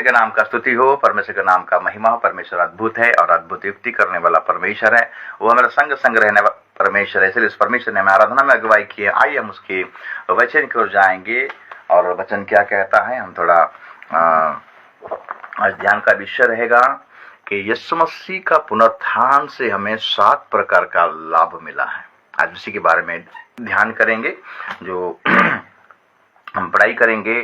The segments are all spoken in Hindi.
के नाम का स्तुति हो, परमेश्वर के नाम का महिमा हो। परमेश्वर अद्भुत है और अद्भुत युक्ति करने वाला परमेश्वर है। वो हमारा संग संग रहने वाला परमेश्वर है। इसलिए इस परमेश्वर ने हमें आराधना में अगुवाई की है। आइए हम उसके वचन की ओर जाएंगे। और वचन क्या कहता है, हम थोड़ा आज ध्यान का विषय रहेगा कि यीशु मसीह का पुनरुत्थान से हमें 7 प्रकार का लाभ मिला है। आज उसी के बारे में ध्यान करेंगे, जो हम पढ़ाई करेंगे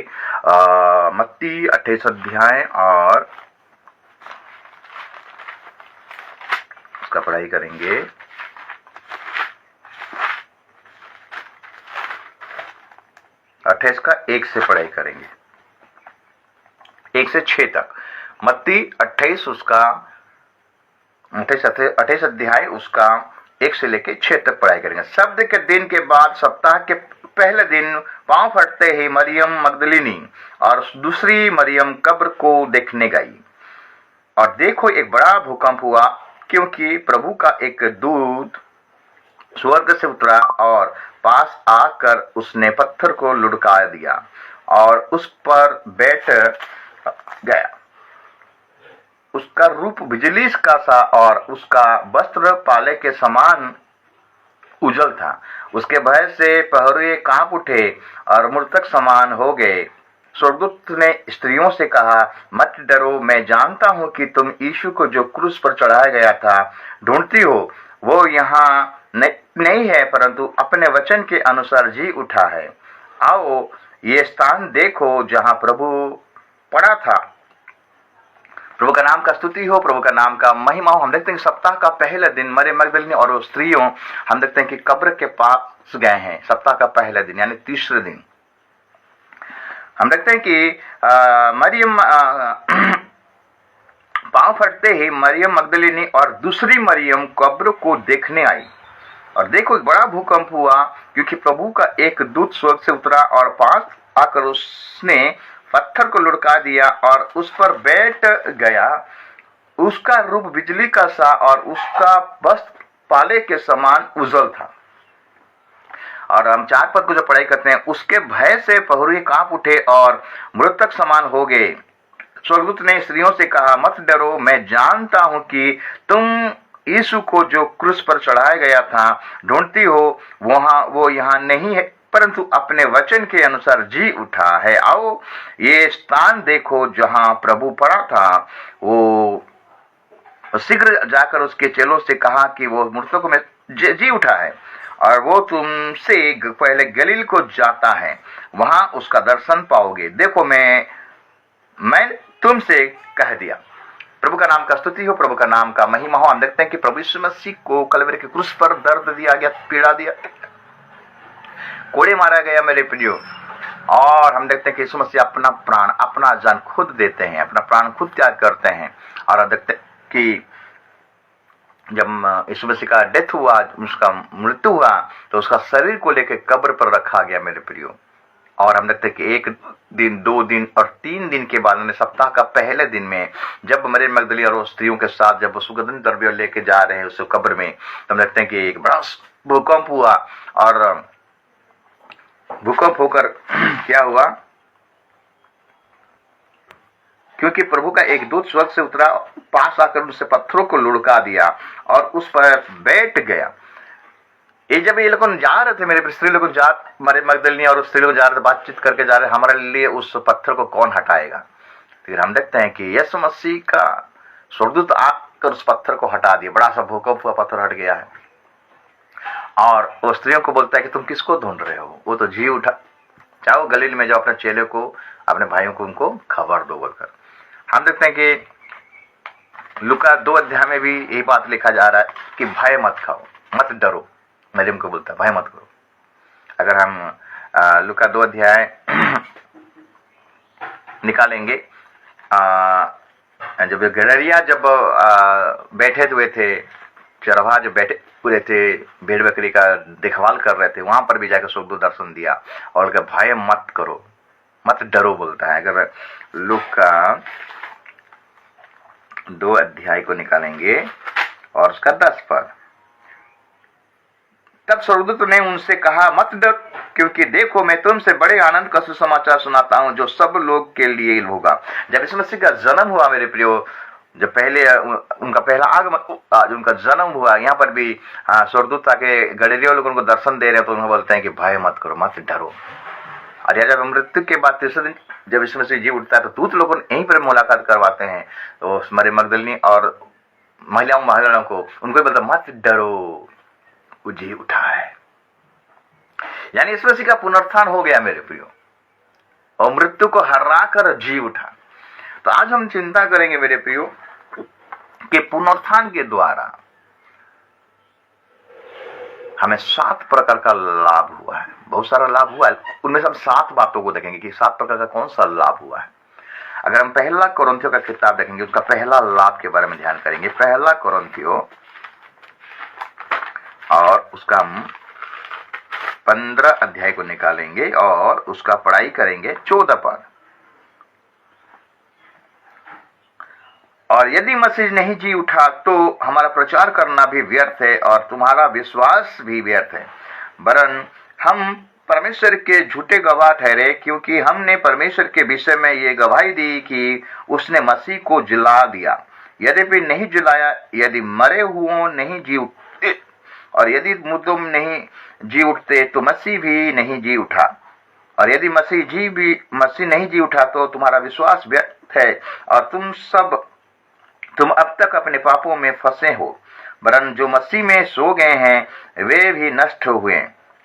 मत्ती 28 अध्याय और उसका पढ़ाई करेंगे 28 का 1 से पढ़ाई करेंगे, 1 से 6 तक। मत्ती 28 उसका 28 अध्याय उसका 1 से लेके 6 तक पढ़ाई करेंगे। शब्द के दिन के बाद सप्ताह के पहले दिन पांव फटते ही मरियम मगदलिनी और दूसरी मरियम कब्र को देखने गई। और देखो, एक बड़ा भूकंप हुआ, क्योंकि प्रभु का एक दूत स्वर्ग से उतरा और पास आकर उसने पत्थर को लुढ़का दिया और उस पर बैठ गया। उसका रूप बिजली का सा और उसका वस्त्र पाले के समान उजल था। उसके भय से पहरुए कांप उठे और मृतक समान हो गए। स्वर्गदूत ने स्त्रियों से कहा, मत डरो, मैं जानता हूं कि तुम यीशु को जो क्रूस पर चढ़ाया गया था ढूंढती हो। वो यहाँ नहीं है, परंतु अपने वचन के अनुसार जी उठा है। आओ ये स्थान देखो जहां प्रभु पड़ा था। प्रभु का नाम का स्तुति हो, प्रभु का नाम का महिमा हो। हम देखते हैं कि सप्ताह का पहला दिन मरियम मगदलिनी और वो स्त्रियों, हम देखते हैं कि कब्र के पास गए हैं। सप्ताह का पहला दिन यानी तीसरे दिन हम देखते हैं कि मरियम पांव फटते ही मरियम मगदलिनी और दूसरी मरियम कब्र को देखने आई। और देखो, एक बड़ा भूकंप हुआ, क्योंकि प्रभु का एक दूत स्वर्ग से उतरा और पास आकर उसने पत्थर को लुढ़का दिया और उस पर बैठ गया। उसका रूप बिजली का सा और उसका वस्त्र पाले के समान उजल था। और हम 4 पद को जो पढ़ाई करते हैं, उसके भय से पहरुए कांप उठे और मृतक समान हो गए। स्वर्गदूत ने स्त्रियों से कहा, मत डरो, मैं जानता हूं कि तुम यीशु को जो क्रूस पर चढ़ाया गया था ढूंढती हो। वो यहाँ नहीं है, परंतु अपने वचन के अनुसार जी उठा है। आओ ये स्थान देखो जहां प्रभु पड़ा था। वो शीघ्र जाकर उसके चेलों से कहा कि वो मृतकों में जी उठा है और वो तुमसे पहले गलील को जाता है, वहां उसका दर्शन पाओगे। देखो, मैं तुमसे कह दिया। प्रभु का नाम का स्तुति हो, प्रभु का नाम का महिमा हो। हम देखते हैं कि प्रभु यीशु मसीह को कलवरी के क्रूस पर दर्द दिया गया, पीड़ा दिया, कोड़े मारा गया मेरे प्रियो। और हम देखते हैं कि यीशु मसीह अपना प्राण, अपना जान खुद देते हैं, अपना प्राण खुद त्याग करते हैं। और हम देखते हैं कि जब यीशु मसीह का डेथ हुआ, उसका मृत्यु हुआ, तो उसका शरीर को लेकर कब्र पर रखा गया मेरे प्रियो। और हम देखते हैं कि 1 दिन, 2 दिन और 3 दिन के बाद, सप्ताह का पहले दिन में जब मरियम मगदली और स्त्रियों के साथ जब सुगंधित द्रव्य लेके जा रहे हैं उस कब्र में, तो हम देखते हैं कि एक बड़ा भूकंप हुआ। और भूकंप होकर क्या हुआ, क्योंकि प्रभु का एक दूत स्वर्ग से उतरा, पास आकर उससे पत्थरों को लुढ़का दिया और उस पर बैठ गया। ये जब ये लोग जा रहे थे, मेरे स्त्री लोग मरियम मगदलिनी और स्त्री लोग जा रहे थे, बातचीत करके जा रहे, हमारे लिए उस पत्थर को कौन हटाएगा। फिर हम देखते हैं कि यीशु मसीह का स्वर्गदूत आकर उस पत्थर को हटा दिया। बड़ा सा भूकंप हुआ, पत्थर हट गया है। और वो स्त्रियों को बोलता है कि तुम किसको ढूंढ रहे हो। वो तो जी उठा, जाओ गलील में जाओ, अपने चेले को, अपने भाइयों को उनको खबर दो बोलकर। हम देखते हैं कि लूका 2 अध्याय में भी यही बात लिखा जा रहा है कि भय मत खाओ, मत डरो। मरियम को बोलता है भय मत करो। अगर हम लूका 2 अध्याय निकालेंगे, जब गडरिया जब बैठे हुए थे, चरवाहा जो बैठे हुए थे, भेड़ बकरी का देखभाल कर रहे थे, वहां पर भी जाकर स्वर्गदूत दर्शन दिया और भय मत करो, मत डरो बोलता है। अगर लूका 2 अध्याय को निकालेंगे और उसका 10 पद, तब स्वर्गदूत ने उनसे कहा, मत डर, क्योंकि देखो मैं तुमसे बड़े आनंद का सुसमाचार सुनाता हूं जो सब लोग के लिए होगा। जब यीशु मसीह का जन्म हुआ मेरे प्रियो, जब पहले उनका पहला आगमन, आज उनका जन्म हुआ, यहाँ पर भी स्वर्गदूत आके गलीलियों लोगों को दर्शन दे रहे हैं, तो उन्हें बोलते हैं कि भय मत करो, मत डरो। और जब मृत्यु के बाद तीसरे दिन जब यीशु मसीह जी उठता है, तो दूत लोगों ने यहीं पर मुलाकात करवाते हैं, तो मरियम मगदलिनी और महिलाओं को, उनको बोलता मत डरो, वो जी उठा है। यानी यीशु मसीह का पुनरुत्थान हो गया मेरे प्रियो, और मृत्यु को हरा कर जी उठा। तो आज हम चिंता करेंगे मेरे प्रियो कि पुनरुत्थान के द्वारा हमें 7 प्रकार का लाभ हुआ है। बहुत सारा लाभ हुआ है, उनमें से हम 7 बातों को देखेंगे कि 7 प्रकार का कौन सा लाभ हुआ है। अगर हम पहला कोरिन्थियों का किताब देखेंगे, उसका पहला लाभ के बारे में ध्यान करेंगे। पहला कोरिन्थियों, और उसका हम 15 अध्याय को निकालेंगे और उसका पढ़ाई करेंगे 14 पद। और यदि मसीह नहीं जी उठा तो हमारा प्रचार करना भी व्यर्थ है और तुम्हारा विश्वास भी व्यर्थ है, वरन हम परमेश्वर के झूठे गवाह ठहरे, क्योंकि हमने परमेश्वर के विषय में ये गवाही दी कि उसने मसीह को जिला दिया। यद्यपि नहीं जिलाया, यदि मरे हुओं नहीं जी उठते और यदि मुर्दों नहीं जी उठते तो मसीह भी नहीं जी उठा। और यदि मसीह नहीं जी उठा तो तुम्हारा विश्वास व्यर्थ है और तुम अब तक अपने पापों में फंसे हो, वरन जो मसीह में सो गए हैं वे भी नष्ट हुए।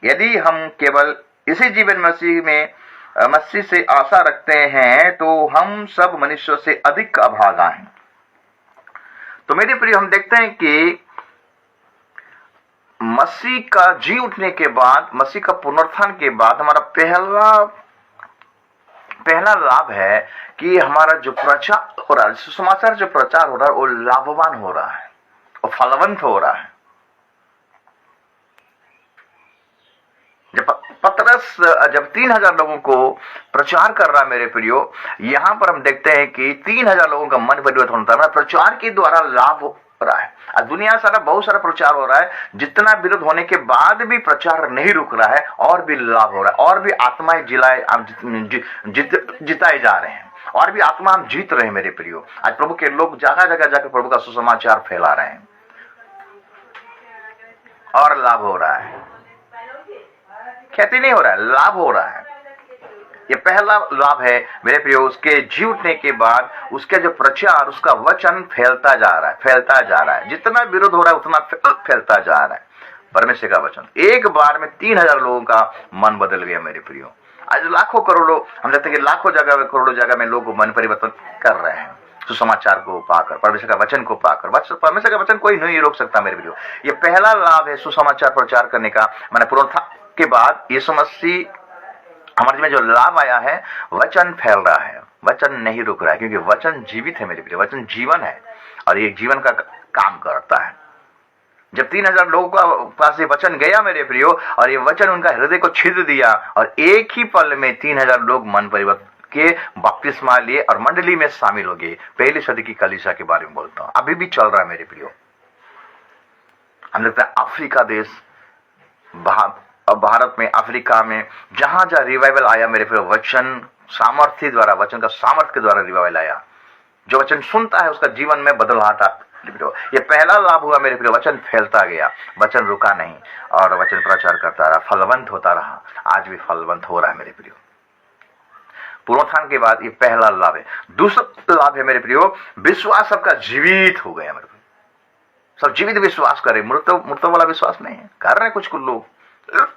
यदि हम केवल इसी जीवन मसीह से आशा रखते हैं तो हम सब मनुष्यों से अधिक अभागा हैं। तो मेरे प्रिय, हम देखते हैं कि मसीह का जी उठने के बाद, मसीह का पुनरुत्थान के बाद हमारा पहला लाभ है कि हमारा जो प्रचार हो रहा है, सुसमाचार जो प्रचार हो रहा है, वो लाभवान हो रहा है और फलवंत हो रहा है। पतरस जब 3000 लोगों को प्रचार कर रहा है मेरे प्रियो, यहां पर हम देखते हैं कि 3000 लोगों का मन परिवर्तन होता है, प्रचार के द्वारा लाभ हो रहा है। दुनिया सारा बहुत सारा प्रचार हो रहा है, जितना विरोध होने के बाद भी प्रचार नहीं रुक रहा है, और भी लाभ हो रहा है, और भी आत्माएं जिताए जा रहे हैं, और भी आत्मा हम जीत रहे हैं मेरे प्रियो। आज प्रभु के लोग जगह जगह जाकर प्रभु का सुसमाचार फैला रहे हैं और लाभ हो रहा है, ख्याति नहीं हो रहा है, लाभ हो रहा है। ये पहला लाभ है मेरे प्रियो। उसके जी उठने के बाद उसका जो प्रचार, उसका वचन फैलता जा रहा है, जितना विरोध हो रहा है उतना फैलता जा रहा है। परमेश्वर का वचन एक बार में 3000 लोगों का मन बदल गया मेरे प्रियो। आज लाखों करोड़ों, हम देखते हैं कि लाखों जगह में, करोड़ों जगह में लोग मन परिवर्तन कर रहे हैं सुसमाचार को पाकर, परमेश्वर का वचन को पाकर। परमेश्वर का वचन कोई नहीं रोक सकता मेरे प्रियो। ये पहला लाभ है सुसमाचार प्रचार करने का। मैंने पुनरुत्थान के बाद यीशु मसीह हमारे में जो लाभ आया है, वचन फैल रहा है, वचन नहीं रुक रहा है, क्योंकि वचन जीवित है मेरे प्रिय, वचन जीवन है और ये जीवन का काम करता है। जब 3000 लोगों का पास ये वचन गया मेरे प्रियो, और ये वचन उनका हृदय को छिद दिया, और एक ही पल में 3000 लोग मन परिवर्तन के बपतिस्मा लिए और मंडली में शामिल हो गए। पहली सदी की कलीसिया के बारे में बोलता हूं, अभी भी चल रहा है मेरे प्रियो। हम देखते हैं अफ्रीका देश, भारत में, अफ्रीका में, जहां जहां रिवाइवल आया मेरे प्रियो, वचन सामर्थ्य द्वारा, वचन का सामर्थ्य के द्वारा रिवाइवल आया। जो वचन सुनता है उसका जीवन में बदलाव आता। ये पहला लाभ हुआ मेरे प्रियो, वचन फैलता गया, वचन रुका नहीं और वचन प्रचार करता रहा, फलवंत होता रहा। आज भी फलवंत हो रहा है मेरे प्रियो। पुनरुत्थान के बाद ये पहला लाभ है। दूसरा लाभ है मेरे प्रियो, विश्वास सबका जीवित हो गया मेरे प्रियो। सब जीवित विश्वास करे, मृत वाला विश्वास नहीं है। कर रहे हैं कुछ लोग,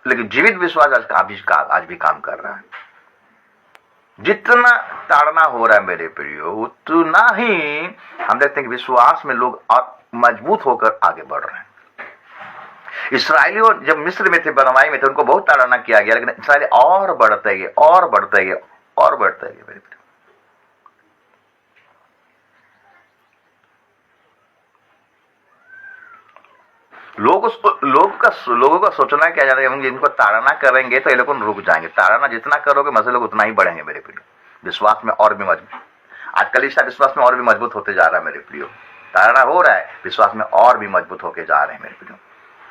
लेकिन जीवित विश्वास आज भी काम कर रहा है। जितना ताड़ना हो रहा है मेरे प्रियो, उतना ही हम देखते हैं कि विश्वास में लोग मजबूत होकर आगे बढ़ रहे हैं। इसराइलियों जब मिस्र में थे, बनवाई में थे, उनको बहुत ताड़ना किया गया, लेकिन इसराइली और बढ़ते गए मेरे प्रियो। लोगों का सोचना क्या जाता है, हम इनको ताड़ना करेंगे तो ये लोग रुक जाएंगे। ताड़ना जितना करोगे मजे लोग उतना ही बढ़ेंगे मेरे प्रियो, विश्वास में और भी मजबूत। आज कलीसिया विश्वास में और भी मजबूत होते जा रहा है मेरे प्रियो। ताड़ना हो रहा है, विश्वास में और भी मजबूत होके जा रहे हैं मेरे प्रियो।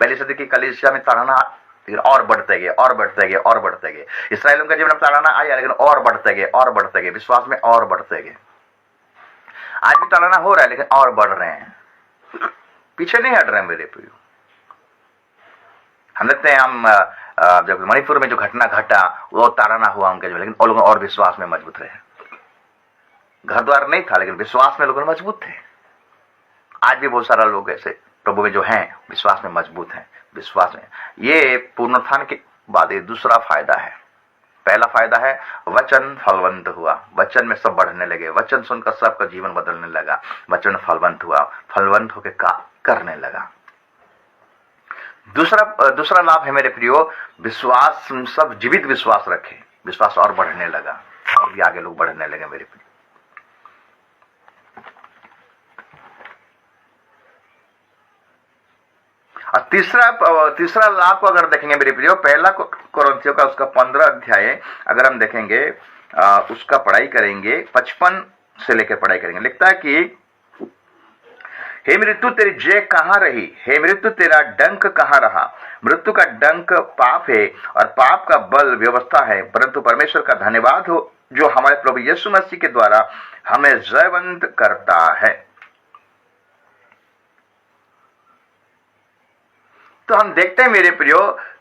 पहली सदी की कलीसिया में ताड़ना लेकिन और बढ़ते गए और बढ़ते गए और बढ़ते गए। इसराइलियों का जीवन में ताड़ना आया लेकिन और बढ़ते गए और बढ़ते गए, विश्वास में और बढ़ते गए। आज भी ताड़ना हो रहा है लेकिन और बढ़ रहे हैं, पीछे नहीं हट रहे हैं मेरे प्रियो। हम देखते हैं, हम जब मणिपुर में जो घटना घटा वो ताड़ना हुआ उनके, लेकिन वो लोग और विश्वास में मजबूत रहे। घर द्वार नहीं था लेकिन विश्वास में लोग मजबूत थे। आज भी बहुत सारा लोग ऐसे प्रभु में जो हैं विश्वास में मजबूत हैं, विश्वास में। ये पुनरुत्थान के बाद ये दूसरा फायदा है। पहला फायदा है वचन फलवंत हुआ, वचन में सब बढ़ने लगे, वचन सुनकर सबका जीवन बदलने लगा, वचन फलवंत हुआ, फलवंत होकर काम करने लगा। दूसरा लाभ है मेरे प्रियो, विश्वास, सब जीवित विश्वास रखे, विश्वास और बढ़ने लगा और भी आगे लोग बढ़ने लगे मेरे प्रियो। और तीसरा लाभ को अगर देखेंगे मेरे प्रियो, पहला कोरिन्थियों का उसका 15 अध्याय अगर हम देखेंगे, उसका पढ़ाई करेंगे 55 से लेकर पढ़ाई करेंगे। लिखता है कि हे मृत्यु तेरी जय कहां रही, हे मृत्यु तेरा डंक कहां रहा। मृत्यु का डंक पाप है और पाप का बल व्यवस्था है, परंतु परमेश्वर का धन्यवाद हो जो हमारे प्रभु यीशु मसीह के द्वारा हमें जयवंत करता है। तो हम देखते हैं मेरे प्रियो,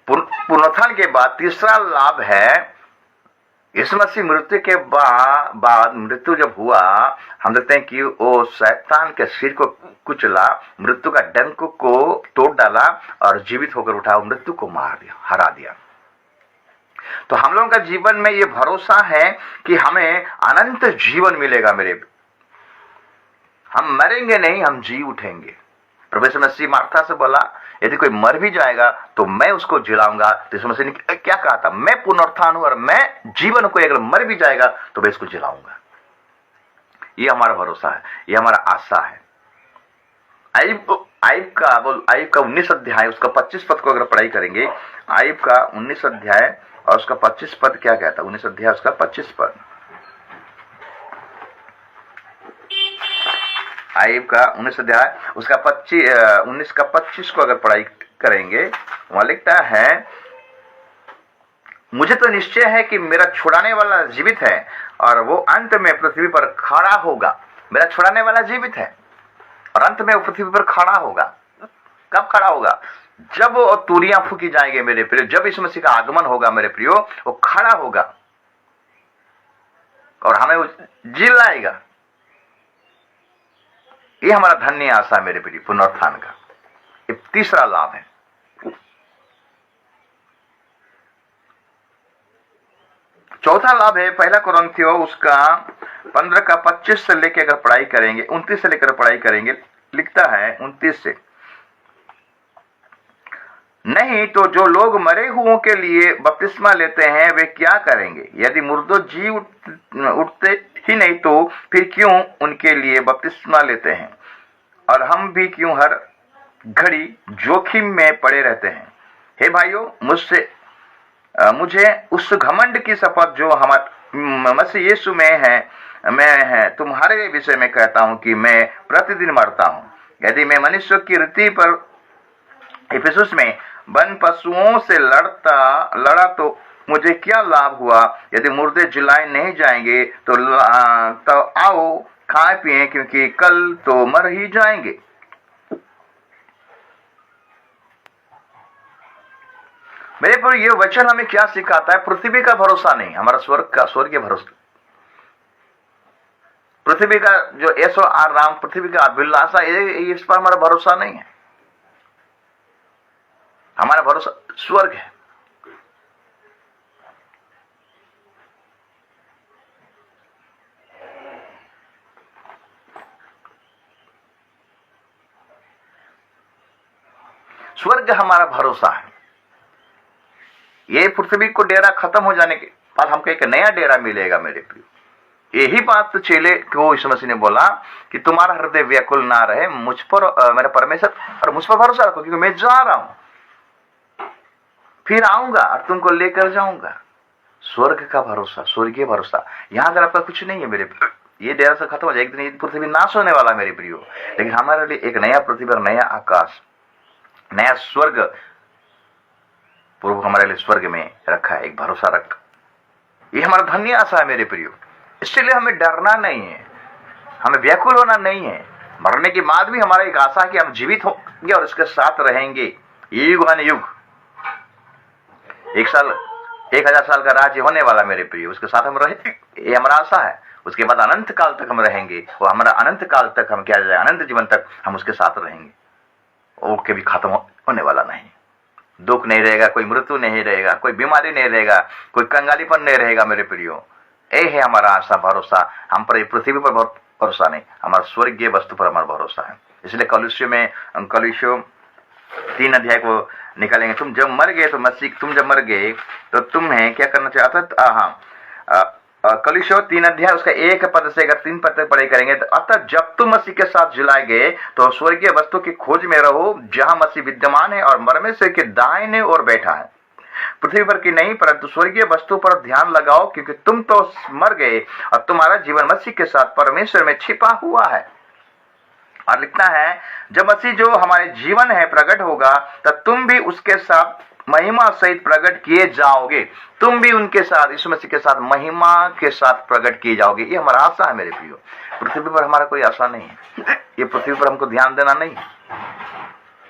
पुनरुत्थान के बाद तीसरा लाभ है, यीशु मसीह मृत्यु के बाद मृत्यु जब हुआ, हम देखते हैं कि वो शैतान के सिर को कुचला, मृत्यु का डंक को तोड़ डाला और जीवित होकर उठा, मृत्यु को मार दिया, हरा दिया। तो हम लोगों का जीवन में ये भरोसा है कि हमें अनंत जीवन मिलेगा मेरे। हम मरेंगे नहीं, हम जी उठेंगे। प्रभु यीशु मसीह मार्था से बोला यदि कोई मर भी जाएगा तो मैं उसको जिलाऊंगा। तो यीशु मसीह ने क्या कहा था, मैं पुनरुत्थान हूं और मैं जीवन को, अगर मर भी जाएगा तो मैं इसको जिलाऊंगा। ये हमारा भरोसा है, ये हमारा आशा है। आयुब का 19 अध्याय उसका 25 पद को अगर पढ़ाई करेंगे, आयुब का 19 अध्याय और उसका 25 पद क्या कहता है, 19 अध्याय उसका 25 पद, आयुब का 19 अध्याय उसका 19 का 25 को अगर पढ़ाई करेंगे, वहां लिखता है, मुझे तो निश्चय है कि मेरा छुड़ाने वाला जीवित है और वो अंत में पृथ्वी पर खड़ा होगा। मेरा छुड़ाने वाला जीवित है और अंत में वो पृथ्वी पर खड़ा होगा। कब खड़ा होगा? जब वो तूरियां फूकी जाएंगे मेरे प्रियो, जब यीशु मसीह का आगमन होगा मेरे प्रियो, वो खड़ा होगा और हमें जिलाएगा। ये हमारा धन्य आशा मेरे प्रिय पुनरुत्थान का। ये तीसरा लाभ है। चौथा लाभ है पहला कोरिन्थियों उसका 15 का 25 से लेकर अगर पढ़ाई करेंगे, 29 से लेकर पढ़ाई करेंगे, लिखता है 29 से, नहीं तो जो लोग मरे हुओं के लिए बपतिस्मा लेते हैं वे क्या करेंगे? यदि मुर्दों जी उठते ही नहीं तो फिर क्यों उनके लिए बपतिस्मा लेते हैं? और हम भी क्यों हर घड़ी जोखिम में पड़े रहते हैं? हे भाइयों, मुझे उस घमंड की शपथ जो हमारे मसीह यीशु में है तुम्हारे विषय में कहता हूं कि मैं प्रतिदिन मरता हूं। यदि मैं मनुष्य की रीति पर इफिसुस में वन पशुओं से लड़ा तो मुझे क्या लाभ हुआ? यदि मुर्दे जिलाए नहीं जाएंगे तो आओ खाए पिए, क्योंकि कल तो मर ही जाएंगे। मेरे पर यह वचन हमें क्या सिखाता है? पृथ्वी का भरोसा नहीं, हमारा स्वर्गीय भरोसा। पृथ्वी का जो ऐसो आराम, पृथ्वी का अभिलाषा, इस पर हमारा भरोसा नहीं है। हमारा भरोसा स्वर्ग है। स्वर्ग हमारा भरोसा है। ये पृथ्वी को डेरा खत्म हो जाने के बाद हमको एक नया डेरा मिलेगा मेरे प्रिय। यही बात तो चेले को यीशु मसीह ने बोला कि तुम्हारा हृदय व्याकुल ना रहे, मुझ पर मेरे परमेश्वर और मुझ पर भरोसा रखो, क्योंकि मैं जा रहा हूं, फिर आऊंगा और तुमको लेकर जाऊंगा। स्वर्ग का भरोसा, स्वर्गीय भरोसा। यहां अगर आपका कुछ नहीं है मेरे प्रिय, ये डेरा से खत्म हो जाए, एक दिन ये पृथ्वी नाश होने वाला मेरे प्रियो, लेकिन हमारे लिए एक नया पृथ्वी और नया आकाश नया स्वर्ग प्रभु हमारे लिए स्वर्ग में रखा है, एक भरोसा रख। ये हमारा धन्य आशा है मेरे प्रियो। इसलिए हमें डरना नहीं है, हमें व्याकुल होना नहीं है। मरने के बाद भी हमारा एक आशा है कि हम जीवित होंगे और उसके साथ रहेंगे युग युग। 1000 साल का राज्य होने वाला मेरे प्रियो, उसके साथ हम रहेंगे, ये हमारा आशा है। उसके बाद अनंत काल तक हम रहेंगे और हमारा अनंत काल तक हम क्या जाए, अनंत जीवन तक हम उसके साथ रहेंगे। वो कभी खत्म होने वाला नहीं। दुख नहीं रहेगा, कोई मृत्यु नहीं रहेगा, कोई बीमारी नहीं रहेगा, कोई कंगालीपन नहीं रहेगा मेरे प्रियो। ये है हमारा आशा, भरोसा। हम पर पृथ्वी पर भरोसा नहीं, हमारा स्वर्गीय वस्तु पर हमारा भरोसा है। इसलिए कलुष्य 3 अध्याय को निकालेंगे। तुम जब मर गए तो मसीह, तुम जब मर गए तो तुम्हें क्या करना चाहिए। कलुष्य 3 अध्याय उसका 1 पद से अगर 3 पद तक पढ़ाई करेंगे तो अतः जब तुम मसीह के साथ जिलाए गए तो स्वर्गीय वस्तु की खोज में रहो जहां मसीह विद्यमान है और परमेश्वर के दाहिने ओर बैठा है। पृथ्वी पर की नहीं परंतु स्वर्गीय वस्तु पर ध्यान लगाओ, क्योंकि तुम तो मर गए और तुम्हारा जीवन मसीह के साथ परमेश्वर में छिपा हुआ है। और लिखना है जब मसीह जो हमारे जीवन है प्रकट होगा तब तुम भी उसके साथ महिमा सहित प्रकट किए जाओगे। तुम भी उनके साथ, यीशु मसीह के साथ महिमा के साथ प्रकट किए जाओगे। ये हमारा आशा है मेरे प्रियो। पृथ्वी पर हमारा कोई आशा नहीं है, ये पृथ्वी पर हमको ध्यान देना नहीं।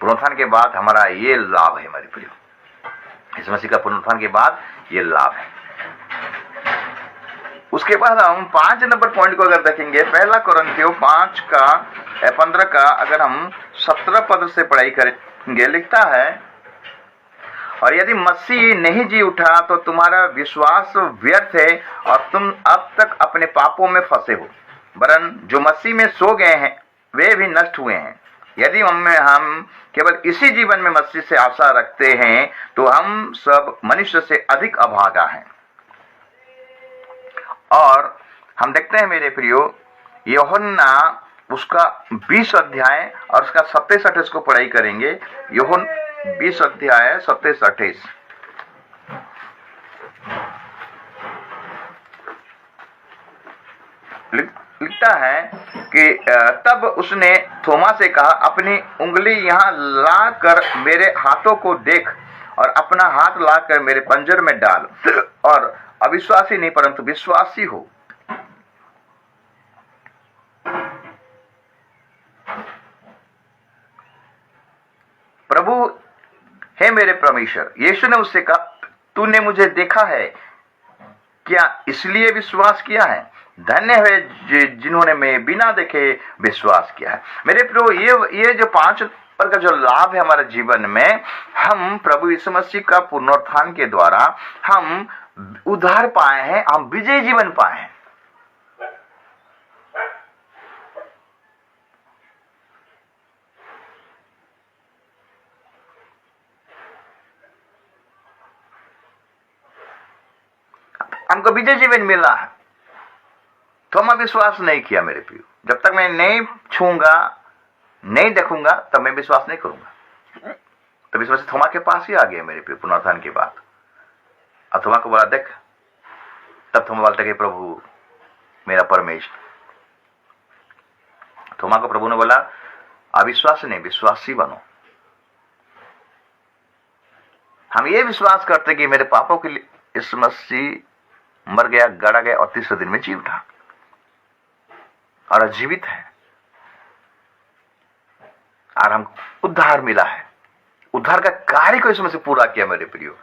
पुनरुत्थान के बाद हमारा ये लाभ है मेरे प्रियो, यीशु मसीह का पुनरुत्थान के बाद ये लाभ है। उसके बाद हम 5 नंबर पॉइंट को अगर देखेंगे, 1 कोरिन्थियों 5 का 15 का अगर हम 17 पद से पढ़ाई करेंगे, लिखता है और यदि मसीह नहीं जी उठा तो तुम्हारा विश्वास व्यर्थ है और तुम अब तक अपने पापों में फंसे हो। वरन जो मसीह में सो गए हैं वे भी नष्ट हुए हैं। यदि हम केवल इसी जीवन में मसीह से आशा रखते हैं तो हम सब मनुष्य से अधिक अभागा हैं। और हम देखते हैं मेरे प्रियो, यूहन्ना उसका 20 अध्याय और उसका 27-28 को पढ़ाई करेंगे। यूहन्ना 20 अध्याय 27-28 लिखता है कि तब उसने थोमा से कहा, अपनी उंगली यहाँ ला कर मेरे हाथों को देख और अपना हाथ ला कर मेरे पंजर में डाल और अविश्वासी नहीं परंतु विश्वासी हो। प्रभु हे मेरे परमेश्वर, यीशु ने उससे कहा, तूने मुझे देखा है क्या इसलिए विश्वास किया है? धन्य है जिन्होंने मैं बिना देखे विश्वास किया है। मेरे प्रभु, ये जो 5 का जो लाभ है हमारे जीवन में, हम प्रभु यीशु मसीह का पुनरुत्थान के द्वारा हम उद्धार पाए हैं, हम विजय जीवन पाए हैं। हमको विजय जीवन मिला है। थोमा विश्वास नहीं किया मेरे प्रियो। जब तक मैं नहीं छूंगा, नहीं देखूंगा, तब मैं विश्वास नहीं करूंगा। तो विश्वास थोमा के पास ही आ गया मेरे प्रियो पुनरुत्थान के बाद। और थोमा को बोला देख, तब थोमा बोलता कि प्रभु मेरा परमेश्वर। थोमा को प्रभु ने बोला अविश्वास नहीं, विश्वासी बनो। हम ये विश्वास करते कि मेरे पापों के लिए यीशु मसीह मर गया, गड़ा गया और 3रे दिन में जी उठा और जीवित है, और हम उद्धार मिला है। उद्धार का कार्य को इसमें से पूरा किया मेरे प्रियो।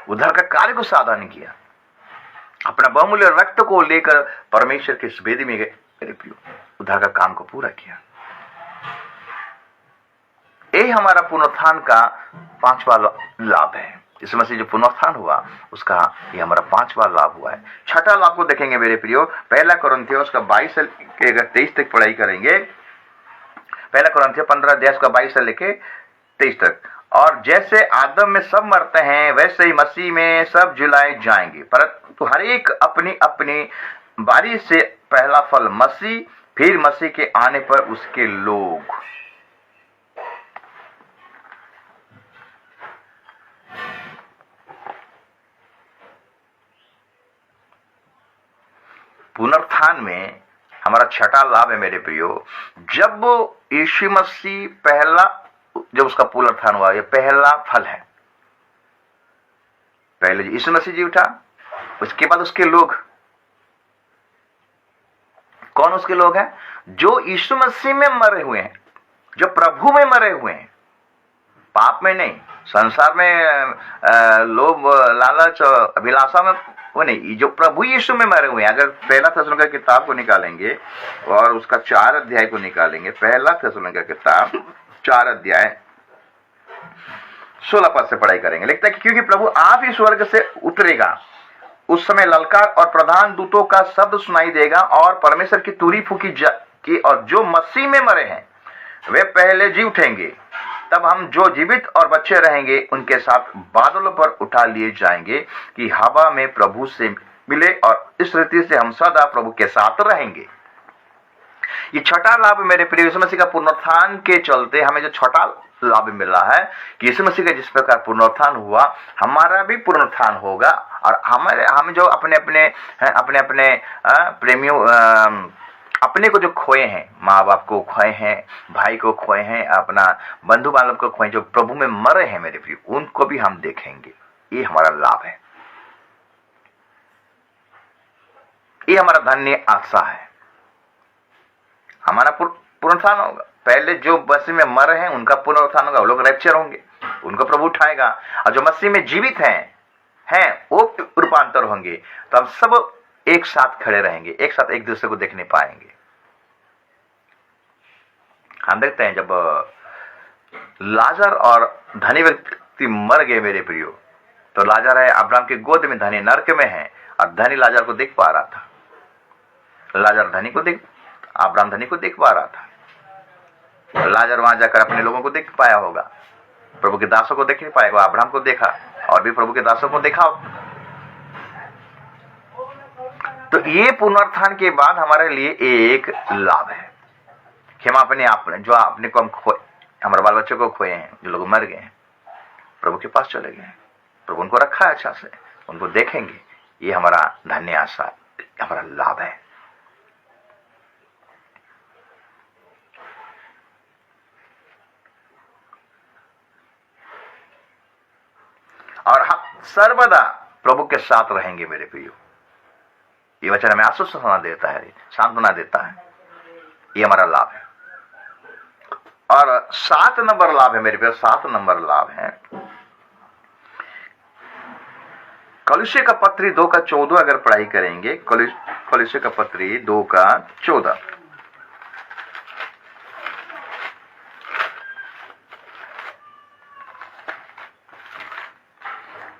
उद्धार का कार्य को साधन किया, अपना बहुमूल्य रक्त को लेकर परमेश्वर के इस वेदी में गए मेरे प्रियो, उद्धार का काम को पूरा किया। यही हमारा पुनरुत्थान का 5वां लाभ है। यीशु मसीह जो पुनरुत्थान हुआ उसका ये हमारा 5वां लाभ हुआ है। 6ठा लाभ को देखेंगे मेरे प्रियो, 1 कोरिन्थियों उसका 22 से लेकर 23 तक पढ़ाई करेंगे। 1 कोरिन्थियों 15 अध्याय उसका 22 से लेकर 23 तक। और जैसे आदम में सब मरते हैं वैसे ही मसीह में सब जिलाए जाएंगे, परंतु हर एक अपनी अपनी बारी से पहला फल मसीह, फिर मसीह के आने पर उसके लोग। पुनरुत्थान में हमारा 6ठा लाभ है मेरे प्रियो, जब यीशु मसीह पहला जब उसका पुनरुत्थान हुआ, यह पहला फल है। पहले यीशु मसीह जी उठा, उसके बाद उसके लोग। कौन उसके लोग हैं? जो यीशु मसीह में मरे हुए हैं, जो प्रभु में मरे हुए हैं, पाप में नहीं, संसार में लोभ लालच अभिलाषा में वो नहीं, जो प्रभु यीशु में मरे हुए हैं। अगर पहला थिस्सलुनीके की किताब को निकालेंगे और उसका 4 अध्याय को निकालेंगे, पहला थिस्सलुनीके की किताब 4 अध्याय 16 पद से पढ़ाई करेंगे। लिखता है कि क्योंकि प्रभु आप ही स्वर्ग से उतरेगा, उस समय ललकार और प्रधान दूतों का शब्द सुनाई देगा और परमेश्वर की तुरही फूकी की, और जो मसीह में मरे हैं वे पहले जी उठेंगे। तब हम जो जीवित और बच्चे रहेंगे उनके साथ बादलों पर उठा लिए जाएंगे कि हवा में प्रभु से मिले, और इस रीति से हम सदा प्रभु के साथ रहेंगे। ये छठा लाभ मेरे प्रिय, यीशु मसीह का पुनरुत्थान के चलते हमें जो छठा लाभ मिला है कि यीशु मसीह का जिस प्रकार पुनरुत्थान हुआ, हमारा भी पुनरुत्थान होगा। और हम जो अपने अपने प्रेमियों, अपने को जो खोए हैं, माँ बाप को खोए हैं, भाई को खोए हैं, अपना बंधु बांधव को खोए, जो प्रभु में मरे हैं मेरे प्रिय, उनको भी हम देखेंगे। ये हमारा लाभ है, ये हमारा धन्य आशा है। हमारा पुनरुत्थान होगा। पहले जो मसीह में मरे हैं उनका पुनरुत्थान होगा, वो लोग रैप्चर होंगे, उनको प्रभु उठाएगा। और जो मसीह में जीवित हैं वो रूपांतर होंगे। तो हम सब एक साथ खड़े रहेंगे, एक साथ एक दूसरे को देखने पाएंगे। हम देखते हैं जब लाजर और धनी व्यक्ति मर गए मेरे प्रियो, तो लाजर है अब्राहम की गोद में, धनी नरक में है, और धनी लाजर को देख पा रहा था। लाजर धनी को अब्राहम धनी को देख पा रहा था। लाजर वहां जाकर अपने लोगों को देख पाया होगा, प्रभु के दासों को देख नहीं पाएगा। अब्राहम को देखा और भी प्रभु के दासों को देखा। तो ये पुनरुत्थान के बाद हमारे लिए एक लाभ है कि हम अपने आप जो अपने को हम खोए, हमारे बाल बच्चों को खोए हैं, जो लोग मर गए हैं, प्रभु के पास चले गए हैं, प्रभु उनको रखा है अच्छा से, उनको देखेंगे। ये हमारा धन्य आशा, हमारा लाभ है। और हम सर्वदा प्रभु के साथ रहेंगे मेरे प्रियो। ये वचन हमें आश्वासन देता है, सांत्वना देता है। ये हमारा लाभ है। और 7 नंबर लाभ है मेरे प्रियो, 7 नंबर लाभ है कलीसिया का पत्री 2 का 14 अगर पढ़ाई करेंगे, कलीसिया का पत्री 2 का 14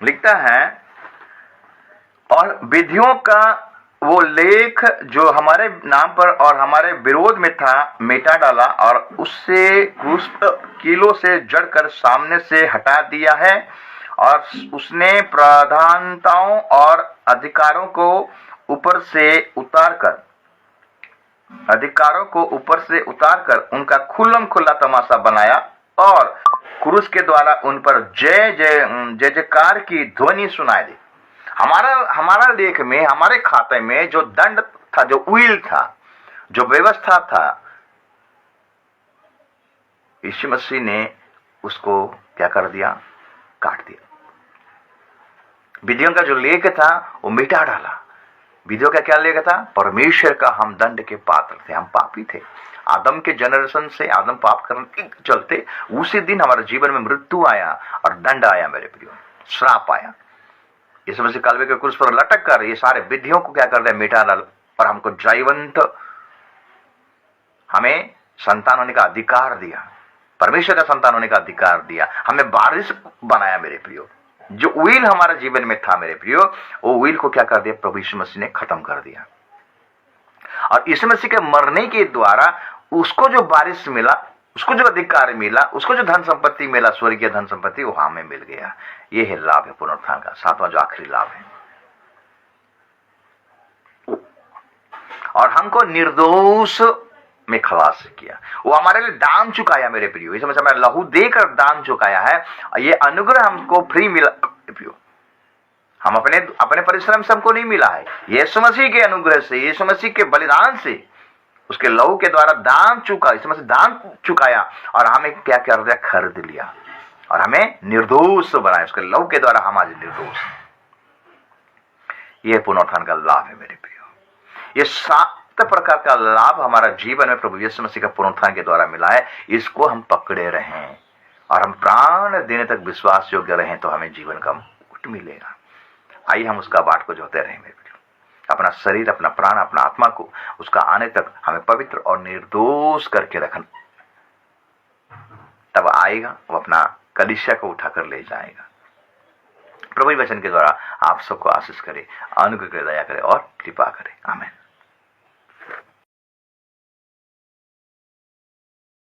लिखता है, और विधियों का वो लेख जो हमारे नाम पर और हमारे विरोध में था मिटा डाला, और उससे क्रूस कीलों से जड़कर सामने से हटा दिया है। और उसने प्रधानताओं और अधिकारों को ऊपर से उतारकर उनका खुल्लम खुल्ला तमाशा बनाया, और क्रूस के द्वारा उन पर जय जयकार की ध्वनि सुनाई दी। हमारा लेख में, हमारे खाते में जो दंड था, जो उइल था, जो व्यवस्था था, यीशु मसीह ने उसको क्या कर दिया? काट दिया। विधियों का जो लेख था वो मिटा डाला। विधियों का क्या लेख था? परमेश्वर का हम दंड के पात्र थे, हम पापी थे। आदम के जनरेशन से, आदम पाप करने के चलते उसी दिन हमारे जीवन में मृत्यु आया और दंड आया मेरे प्रियो, श्राप आया। यीशु मसीह काल्वे के क्रूस पर लटक कर ये सारे विधियों को क्या कर दिया? मिटा डाला, और हमको जीवंत, हमें संतान होने का अधिकार दिया, परमेश्वर का संतान होने का अधिकार दिया, हमें वारिस बनाया मेरे प्रियो। जो उइल हमारे जीवन में था मेरे प्रियो, वो उइल को क्या कर दिया? प्रभु यीशु मसीह ने खत्म कर दिया। और यीशु मसीह के मरने के द्वारा उसको जो वारिस मिला, उसको जो अधिकार मिला, उसको जो धन संपत्ति मिला, स्वर्गीय धन संपत्ति, वो हमें मिल गया। ये है लाभ है पुनरुत्थान का, 7वां जो आखिरी लाभ है। और हमको निर्दोष में खलास किया, वो हमारे लिए दाम चुकाया मेरे प्रियो। इस समय हमारा लहू देकर दाम चुकाया है, और ये अनुग्रह हमको फ्री मिला प्रियो। हम अपने परिश्रम से हमको नहीं मिला है, यीशु मसीह के अनुग्रह से, यीशु मसीह के बलिदान से उसके लहू के द्वारा दाम चुका, इसमें से दाम चुकाया और हमें क्या कर दिया, खरीद लिया और हमें निर्दोष बनाया। उसके लहू के द्वारा हम आज निर्दोष। यह पुनरुत्थान का लाभ है मेरे प्रियो। ये 7 प्रकार का लाभ हमारा जीवन में प्रभु यीशु मसीह का पुनरुत्थान के द्वारा मिला है। इसको हम पकड़े रहें और हम प्राण देने तक विश्वास योग्य रहें तो हमें जीवन का मुकुट मिलेगा। आइए हम उसका बाट को जोते रहें मेरे प्रियो। अपना शरीर, अपना प्राण, अपना आत्मा को उसका आने तक हमें पवित्र और निर्दोष करके रखना। तब आएगा, वो अपना कलीसिया को उठाकर ले जाएगा। प्रभु वचन के द्वारा आप सबको आशीष करे, अनुग्रह करे, दया करे और कृपा करे। आमीन।